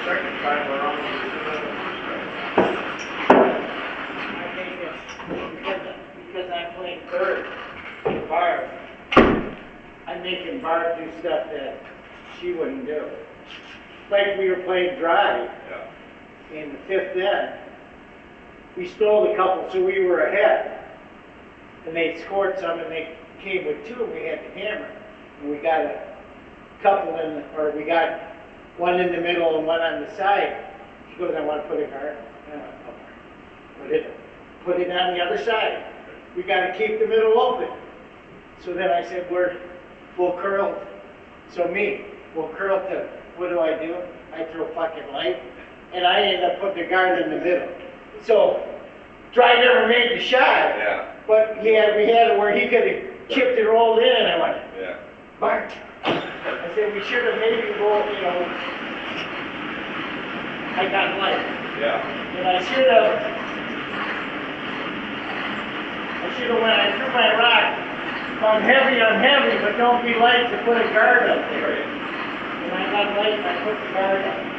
second time around, we did it the first I think it's because I'm playing third for Barb. I'm making Barb do stuff that she wouldn't do. Like we were playing drive time. in the fifth inning. We stole a couple, so we were ahead. And they scored some, and they came with two, and we had to hammer. And we got a couple we got one in the middle and one on the side. She goes, I want to put a guard. Put it on the other side. We got to keep the middle open. So then I said, we'll curl. So we'll curl to, what do? I throw fucking light. And I end up putting the guard in the middle. So, Dry never made the shot. Yeah. But we had it where he could have chipped it, rolled in, and I went, Yeah. Bart. I said, we should have maybe rolled, I got light. Yeah. And I should have, when I threw my rock, if I'm heavy, but don't be light to put a guard up there. Right. And I got light and I put the guard up.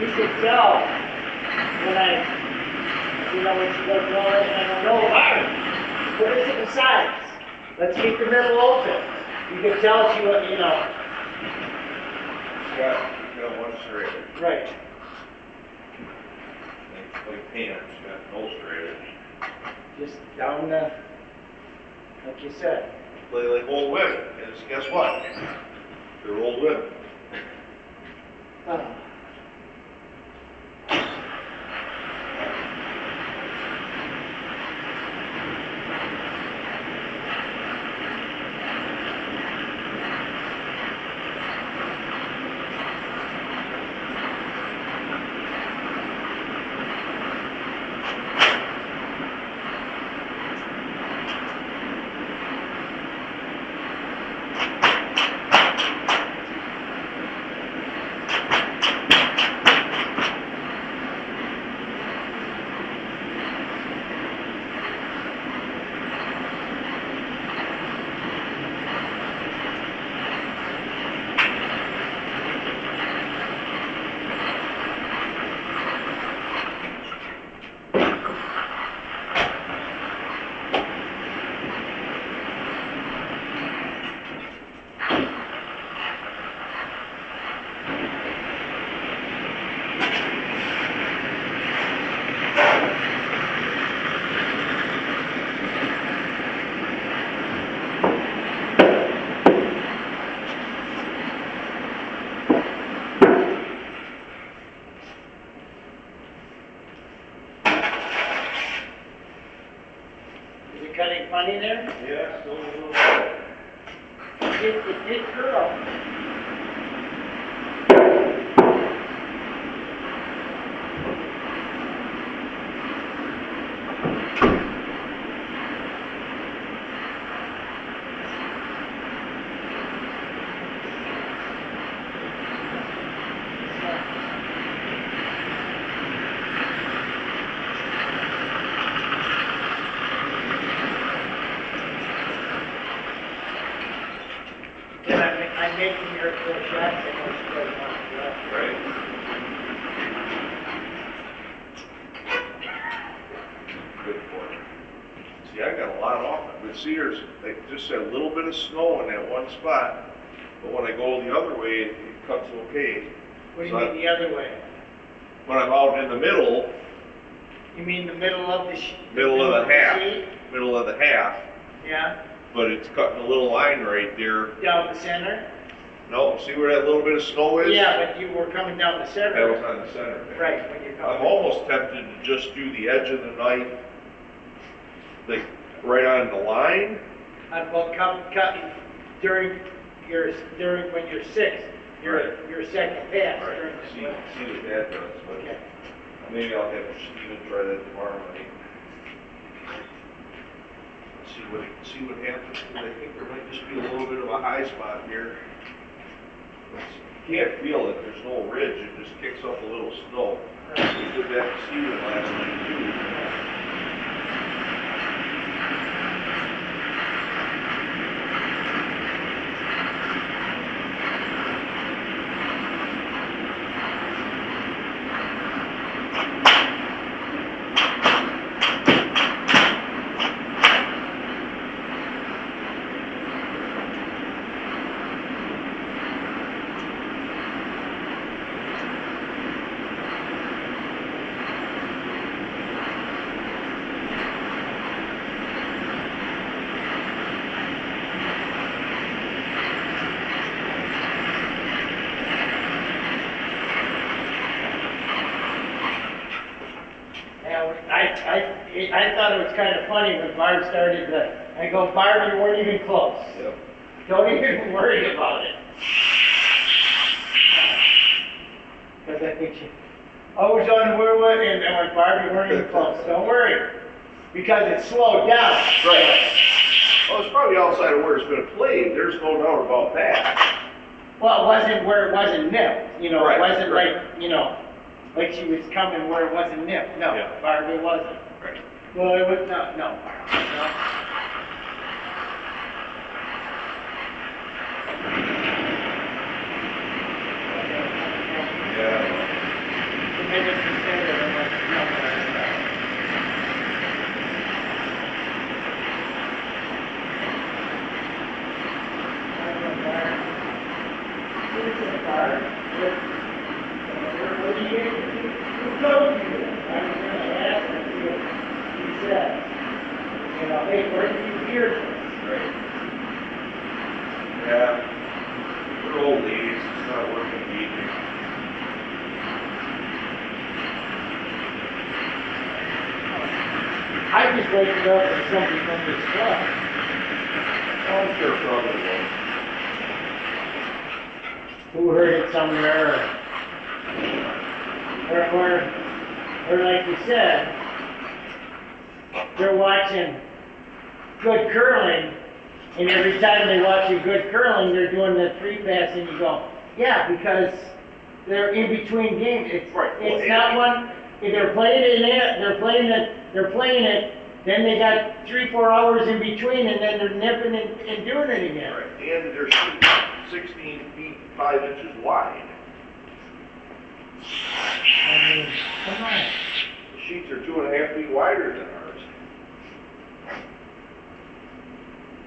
You could tell when when she goes rolling, and I go, no, Barb, put it to the sides. Let's keep the middle open. You could tell she was, She got one straight. Right. Like Pam, she got no straight. Just down the, like you said. Play like old women, and guess what? They're old women. Oh. Cutting funny there? Yeah, still a little. It did curl. I'm making your See, I got a lot off it, but see, there's like just a little bit of snow in that one spot, but when I go the other way, it cuts okay. What do you So mean the other way? When I'm out in the middle, You mean the middle of the middle of the half, sheet? middle of the half, Yeah, but it's cutting a little line right there. down the center? No, see where that little bit of snow is? Yeah, but you were coming down the That center. was on the center there. Right, when you're I'm coming. almost tempted to just do the edge of the knife, like right on the line. Well, cutting during when you're six, your second pass. Right, during the see swim. what that does, but Okay. maybe I'll have Steven try that tomorrow night. See what happens, 'cause I think there might just be a little bit of a high spot here. Can't feel it, there's no ridge, it just kicks up a little snow. We did that to Steven last night too. I thought it was kind of funny when Barb started I go, Barb, you weren't even close. Yep. Don't even worry about it. Because I think I was on Woodwood and I went, Barb, you weren't even close. Don't worry. Because it slowed down. Right. Well, it's probably outside of where it's been played, there's no doubt about that. Well, it wasn't where it wasn't nipped. You know, Right, it wasn't right. like, you know, like she was coming where it wasn't nipped. No, Yeah. Barb, it wasn't. Right. Well, it was not, no, Barb, no. Yeah. The minute you said it, I'm like, no, Barb, no. Barb, what do you, who told you that? I was gonna ask him, see what he said. You know, hey, where did you hear this? Right. Yeah. We're old ladies, it's not working either. I just wake it up and something from this club. I'm sure probably will. Who heard it somewhere, or like you said, they're watching good curling, and every time they watch a good curling, they're doing the three pass, and you go, yeah, because they're in between games. It's, Right. it's not one, if they're playing they're playing it, then they got 3-4 hours in between, and then they're nipping and doing it again. Right, and they're 16 feet 5 inches wide. I mean, come on. The sheets are 2.5 feet wider than ours.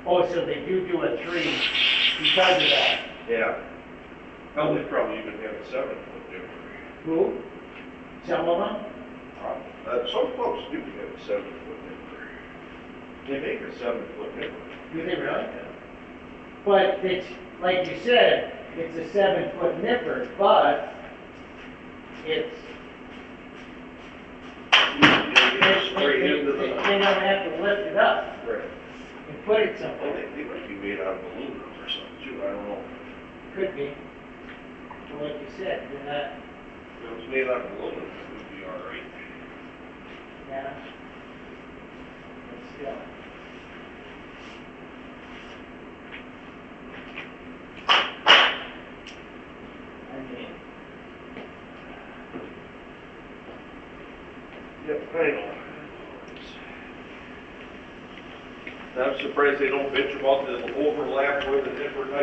Oh, so they do a 3 because of that. Yeah. Hell, they probably even have a 7-foot difference. Who? Some of them? Some folks do have a 7-foot nipper. They make a 7-foot nipper. Do they really? But it's, like you said, it's a 7-foot nipper, but it's, Straight into the. they don't have to lift it up Right. and put it Well, somewhere. they might be made out of aluminum or something too, I don't know. Could be. But like you said, they're not, If it was made out of aluminum, it would be all right. yeah. But still. I mean, Yep, I know. I'm surprised they don't bitch about the overlap with the nipper